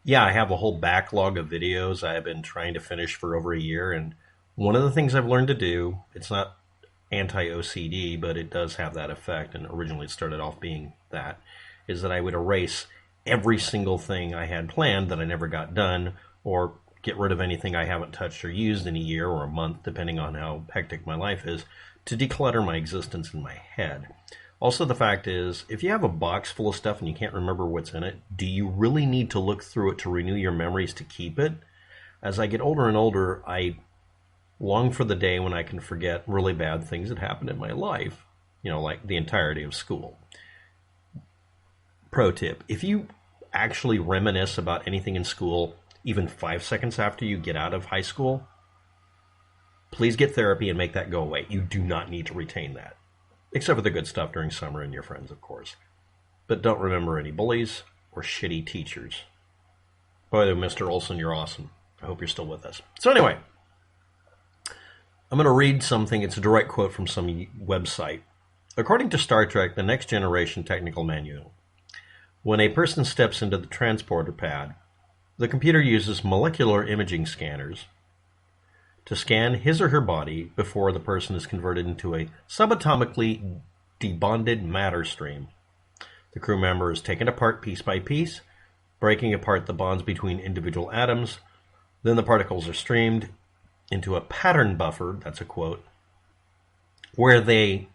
Yeah, I have a whole backlog of videos I have been trying to finish for over a year. And one of the things I've learned to do, it's not anti OCD, but it does have that effect. And originally it started off being that, is that I would erase every single thing I had planned that I never got done, or get rid of anything I haven't touched or used in a year or a month, depending on how hectic my life is, to declutter my existence in my head. Also, the fact is, if you have a box full of stuff and you can't remember what's in it, do you really need to look through it to renew your memories to keep it? As I get older and older, I long for the day when I can forget really bad things that happened in my life, like the entirety of school. Pro tip, if you actually reminisce about anything in school, even 5 seconds after you get out of high school, please get therapy and make that go away. You do not need to retain that. Except for the good stuff during summer and your friends, of course. But don't remember any bullies or shitty teachers. By the way, Mr. Olson, you're awesome. I hope you're still with us. So anyway, I'm going to read something. It's a direct quote from some website. According to Star Trek, The Next Generation Technical Manual, when a person steps into the transporter pad, the computer uses molecular imaging scanners to scan his or her body before the person is converted into a subatomically debonded matter stream. The crew member is taken apart piece by piece, breaking apart the bonds between individual atoms. Then the particles are streamed into a pattern buffer, that's a quote, where they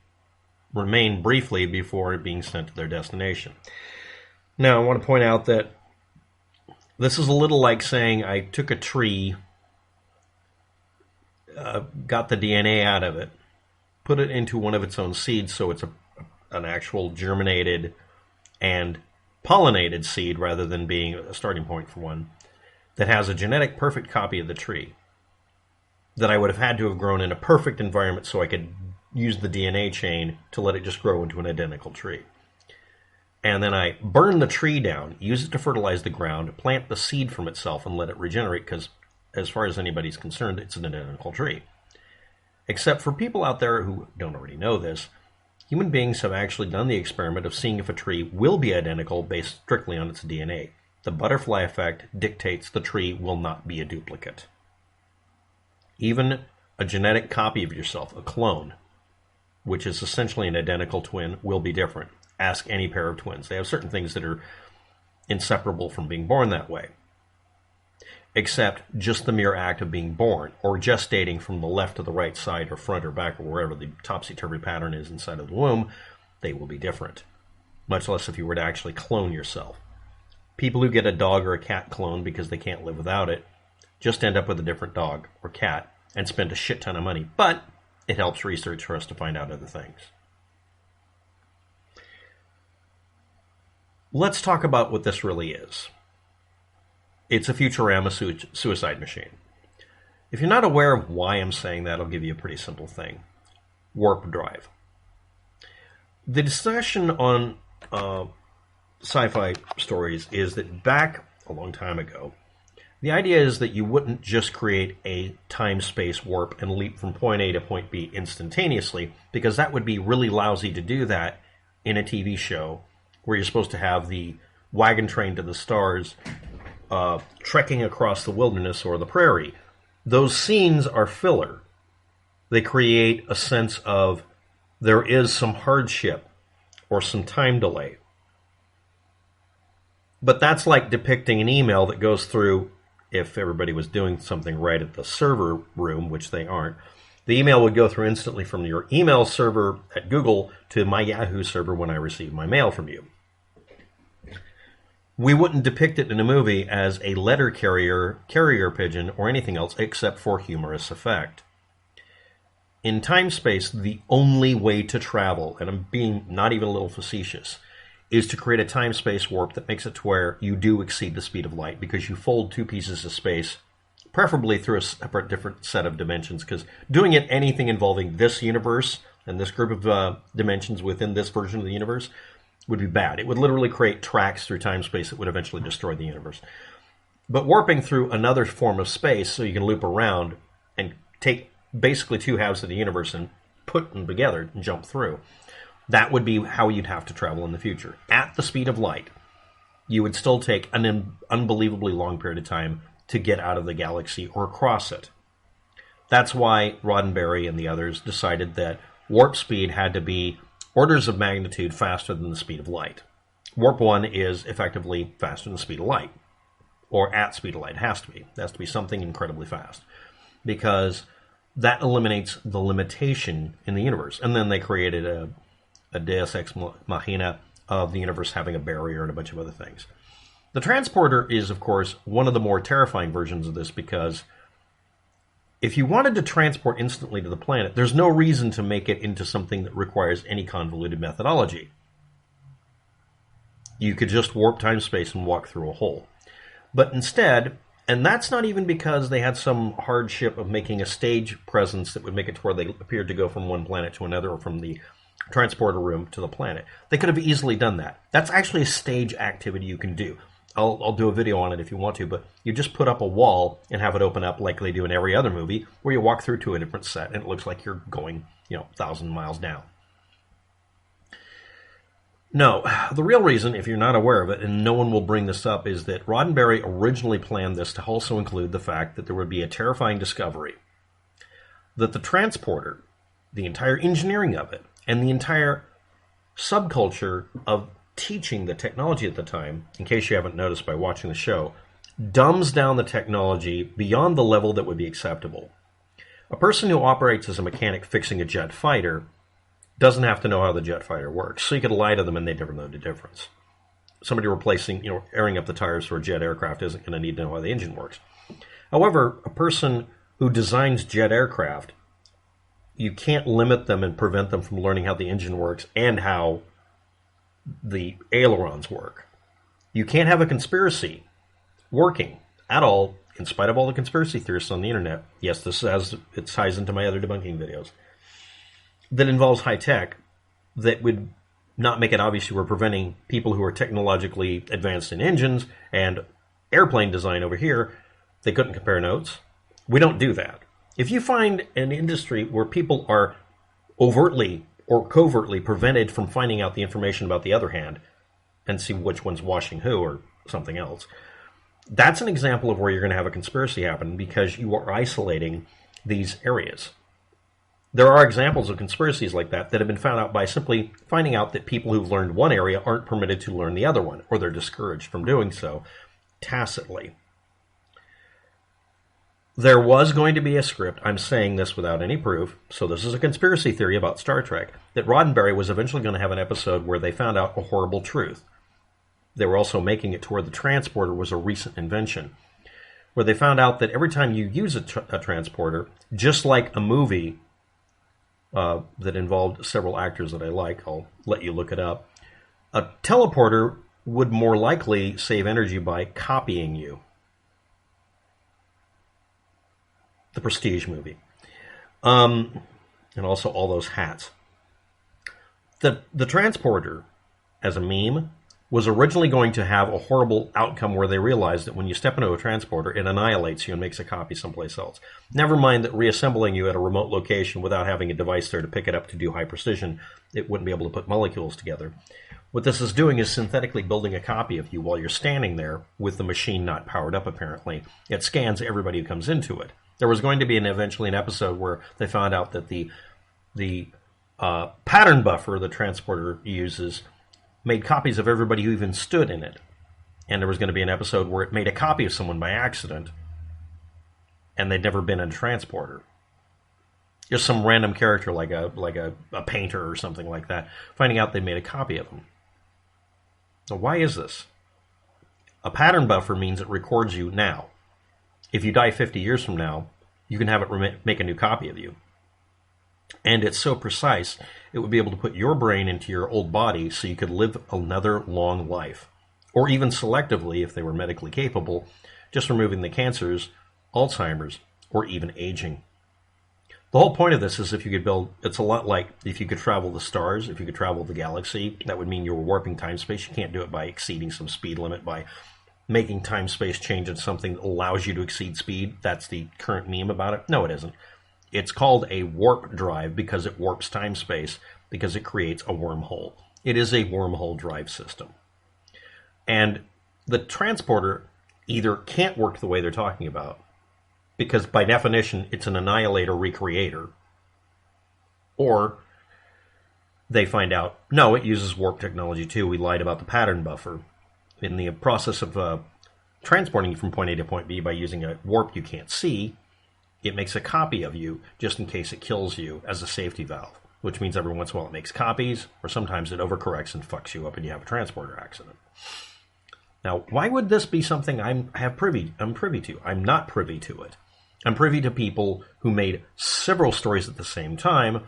remain briefly before being sent to their destination. Now, I want to point out that this is a little like saying I took a tree, got the DNA out of it, put it into one of its own seeds, so it's an actual germinated and pollinated seed rather than being a starting point for one, that has a genetic perfect copy of the tree, that I would have had to have grown in a perfect environment so I could use the DNA chain to let it just grow into an identical tree. And then I burn the tree down, use it to fertilize the ground, plant the seed from itself, and let it regenerate, because as far as anybody's concerned, it's an identical tree. Except for people out there who don't already know this, human beings have actually done the experiment of seeing if a tree will be identical based strictly on its DNA. The butterfly effect dictates the tree will not be a duplicate. Even a genetic copy of yourself, a clone, which is essentially an identical twin, will be different. Ask any pair of twins. They have certain things that are inseparable from being born that way. Except just the mere act of being born, or gestating from the left to the right side, or front or back, or wherever the topsy-turvy pattern is inside of the womb, they will be different. Much less if you were to actually clone yourself. People who get a dog or a cat clone because they can't live without it just end up with a different dog or cat and spend a shit ton of money. But it helps research for us to find out other things. Let's talk about what this really is. It's a Futurama suicide machine. If you're not aware of why I'm saying that, I'll give you a pretty simple thing. Warp drive. The discussion on sci-fi stories is that back a long time ago, the idea is that you wouldn't just create a time-space warp and leap from point A to point B instantaneously, because that would be really lousy to do that in a TV show where you're supposed to have the wagon train to the stars trekking across the wilderness or the prairie. Those scenes are filler. They create a sense of there is some hardship or some time delay. But that's like depicting an email that goes through, if everybody was doing something right at the server room, which they aren't. The email would go through instantly from your email server at Google to my Yahoo server when I receive my mail from you. We wouldn't depict it in a movie as a letter carrier pigeon, or anything else except for humorous effect. In time-space, the only way to travel, and I'm being not even a little facetious, is to create a time-space warp that makes it to where you do exceed the speed of light, because you fold two pieces of space, preferably through a separate, different set of dimensions, because doing it anything involving this universe and this group of dimensions within this version of the universe would be bad. It would literally create tracks through time-space that would eventually destroy the universe. But warping through another form of space so you can loop around and take basically two halves of the universe and put them together and jump through, that would be how you'd have to travel in the future, at the speed of light. you would still take an unbelievably long period of time to get out of the galaxy or across it. That's why Roddenberry and the others decided that warp speed had to be orders of magnitude faster than the speed of light. Warp 1 is effectively faster than the speed of light, or at speed of light. It has to be. It has to be something incredibly fast, because that eliminates the limitation in the universe. And then they created a deus ex machina of the universe having a barrier and a bunch of other things. The transporter is, of course, one of the more terrifying versions of this, because if you wanted to transport instantly to the planet, there's no reason to make it into something that requires any convoluted methodology. You could just warp time-space and walk through a hole. But instead, and that's not even because they had some hardship of making a stage presence that would make it to where they appeared to go from one planet to another, or from the transporter room to the planet. They could have easily done that. That's actually a stage activity you can do. I'll do a video on it if you want to, but you just put up a wall and have it open up like they do in every other movie, where you walk through to a different set and it looks like you're going, 1,000 miles down. No, the real reason, if you're not aware of it, and no one will bring this up, is that Roddenberry originally planned this to also include the fact that there would be a terrifying discovery that the transporter, the entire engineering of it, and the entire subculture of teaching the technology at the time, in case you haven't noticed by watching the show, dumbs down the technology beyond the level that would be acceptable. A person who operates as a mechanic fixing a jet fighter doesn't have to know how the jet fighter works, so you could lie to them and they'd never know the difference. Somebody replacing, airing up the tires for a jet aircraft isn't going to need to know how the engine works. However, a person who designs jet aircraft, you can't limit them and prevent them from learning how the engine works and how the ailerons work. You can't have a conspiracy working at all, in spite of all the conspiracy theorists on the internet. Yes, it ties into my other debunking videos. That involves high tech that would not make it obvious you were preventing people who are technologically advanced in engines and airplane design over here. They couldn't compare notes. We don't do that. If you find an industry where people are overtly or covertly prevented from finding out the information about the other hand and see which one's washing who or something else, that's an example of where you're going to have a conspiracy happen, because you are isolating these areas. There are examples of conspiracies like that have been found out by simply finding out that people who've learned one area aren't permitted to learn the other one, or they're discouraged from doing so tacitly. There was going to be a script, I'm saying this without any proof, so this is a conspiracy theory about Star Trek, that Roddenberry was eventually going to have an episode where they found out a horrible truth. They were also making it to where the transporter was a recent invention, where they found out that every time you use a transporter, just like a movie that involved several actors that I like, I'll let you look it up, a teleporter would more likely save energy by copying you. The Prestige movie. And also all those hats. The transporter, as a meme, was originally going to have a horrible outcome where they realized that when you step into a transporter, it annihilates you and makes a copy someplace else. Never mind that reassembling you at a remote location without having a device there to pick it up to do high precision, it wouldn't be able to put molecules together. What this is doing is synthetically building a copy of you while you're standing there with the machine not powered up, apparently. It scans everybody who comes into it. There was going to be eventually an episode where they found out that the pattern buffer the transporter uses made copies of everybody who even stood in it. And there was going to be an episode where it made a copy of someone by accident, and they'd never been in a transporter. Just some random character like a painter or something like that, finding out they made a copy of them. Now, why is this? A pattern buffer means it records you now. If you die 50 years from now, you can have it make a new copy of you. And it's so precise, it would be able to put your brain into your old body so you could live another long life. Or even selectively, if they were medically capable, just removing the cancers, Alzheimer's, or even aging. The whole point of this is if you could build, it's a lot like if you could travel the stars, if you could travel the galaxy, that would mean you were warping time-space. You can't do it by exceeding some speed limit, by making time-space change into something that allows you to exceed speed. That's the current meme about it. No, it isn't. It's called a warp drive because it warps time-space, because it creates a wormhole. It is a wormhole drive system. And the transporter either can't work the way they're talking about, because by definition it's an annihilator recreator, or they find out, no, it uses warp technology too. We lied about the pattern buffer. In the process of transporting you from point A to point B by using a warp you can't see, it makes a copy of you just in case it kills you as a safety valve, which means every once in a while it makes copies, or sometimes it overcorrects and fucks you up and you have a transporter accident. Now, why would this be something I'm privy to? I'm not privy to it. I'm privy to people who made several stories at the same time,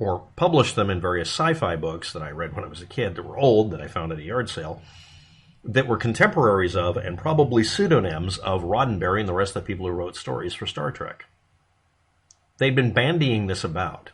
or published them in various sci-fi books that I read when I was a kid that were old, that I found at a yard sale, that were contemporaries of and probably pseudonyms of Roddenberry and the rest of the people who wrote stories for Star Trek. They'd been bandying this about.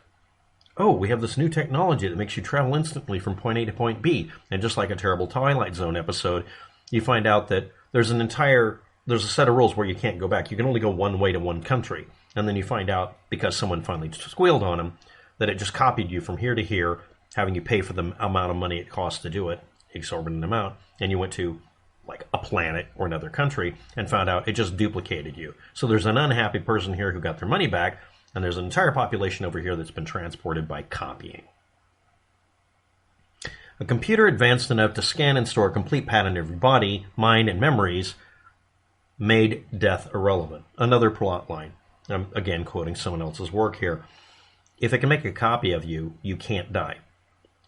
Oh, we have this new technology that makes you travel instantly from point A to point B. And just like a terrible Twilight Zone episode, you find out that there's a set of rules where you can't go back. You can only go one way to one country. And then you find out, because someone finally squealed on them, that it just copied you from here to here, having you pay for the amount of money it costs to do it, exorbitant amount, and you went to like a planet or another country and found out it just duplicated you. So there's an unhappy person here who got their money back, and there's an entire population over here that's been transported by copying. A computer advanced enough to scan and store a complete pattern of your body, mind, and memories made death irrelevant. Another plot line. I'm again quoting someone else's work here. If it can make a copy of you, you can't die.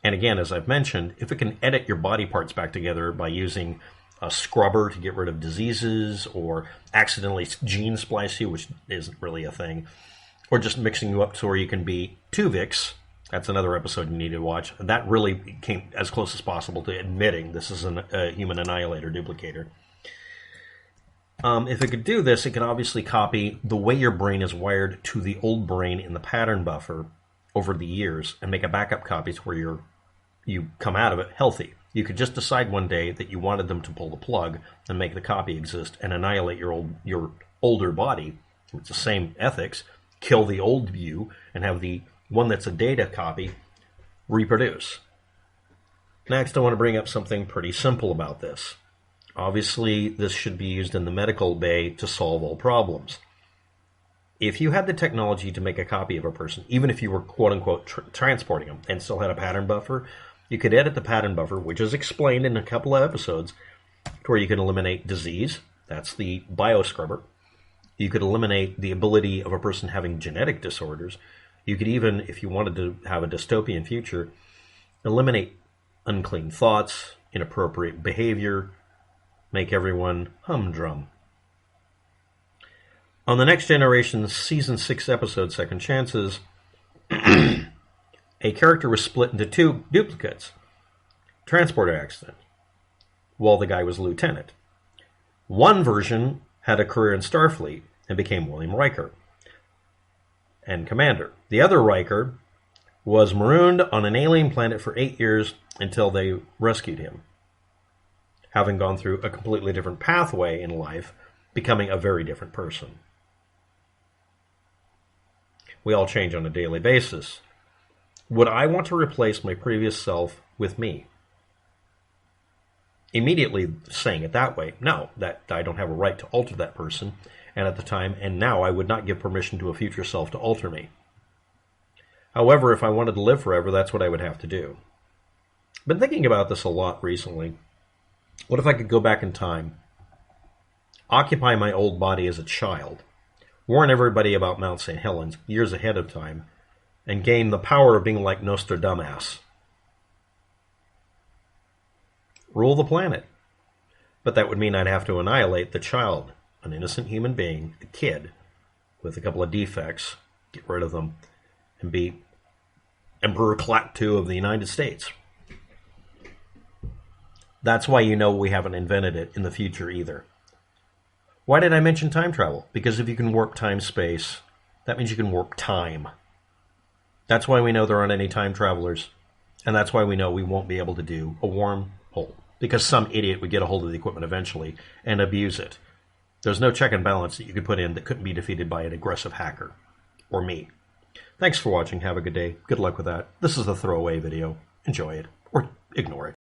And again, as I've mentioned, if it can edit your body parts back together by using a scrubber to get rid of diseases, or accidentally gene splice you, which isn't really a thing, or just mixing you up to where you can be Tuvix, that's another episode you need to watch. That really came as close as possible to admitting this is a human annihilator duplicator. If it could do this, it could obviously copy the way your brain is wired to the old brain in the pattern buffer over the years and make a backup copy to where you come out of it healthy. You could just decide one day that you wanted them to pull the plug and make the copy exist and annihilate your older body. It's the same ethics. Kill the old you and have the one that's a data copy reproduce. Next, I want to bring up something pretty simple about this. Obviously, this should be used in the medical bay to solve all problems. If you had the technology to make a copy of a person, even if you were quote-unquote transporting them and still had a pattern buffer, you could edit the pattern buffer, which is explained in a couple of episodes, to where you can eliminate disease. That's the bioscrubber. You could eliminate the ability of a person having genetic disorders. You could even, if you wanted to have a dystopian future, eliminate unclean thoughts, inappropriate behavior, make everyone humdrum. On the Next Generation Season 6 episode, Second Chances, a character was split into two duplicates. Transporter accident, while the guy was a lieutenant. One version had a career in Starfleet and became William Riker and commander. The other Riker was marooned on an alien planet for 8 years until they rescued him, having gone through a completely different pathway in life, becoming a very different person. We all change on a daily basis. Would I want to replace my previous self with me? Immediately saying it that way, no, that I don't have a right to alter that person, and at the time, and now I would not give permission to a future self to alter me. However, if I wanted to live forever, that's what I would have to do. I've been thinking about this a lot recently. What if I could go back in time, occupy my old body as a child, warn everybody about Mount St. Helens years ahead of time, and gain the power of being like Nostradamus? Rule the planet. But that would mean I'd have to annihilate the child, an innocent human being, a kid, with a couple of defects, get rid of them, and be Emperor Klaatu of the United States. That's why you know we haven't invented it in the future either. Why did I mention time travel? Because if you can warp time-space, that means you can warp time. That's why we know there aren't any time travelers, and that's why we know we won't be able to do a wormhole, because some idiot would get a hold of the equipment eventually and abuse it. There's no check and balance that you could put in that couldn't be defeated by an aggressive hacker. Or me. Thanks for watching. Have a good day. Good luck with that. This is a throwaway video. Enjoy it. Or ignore it.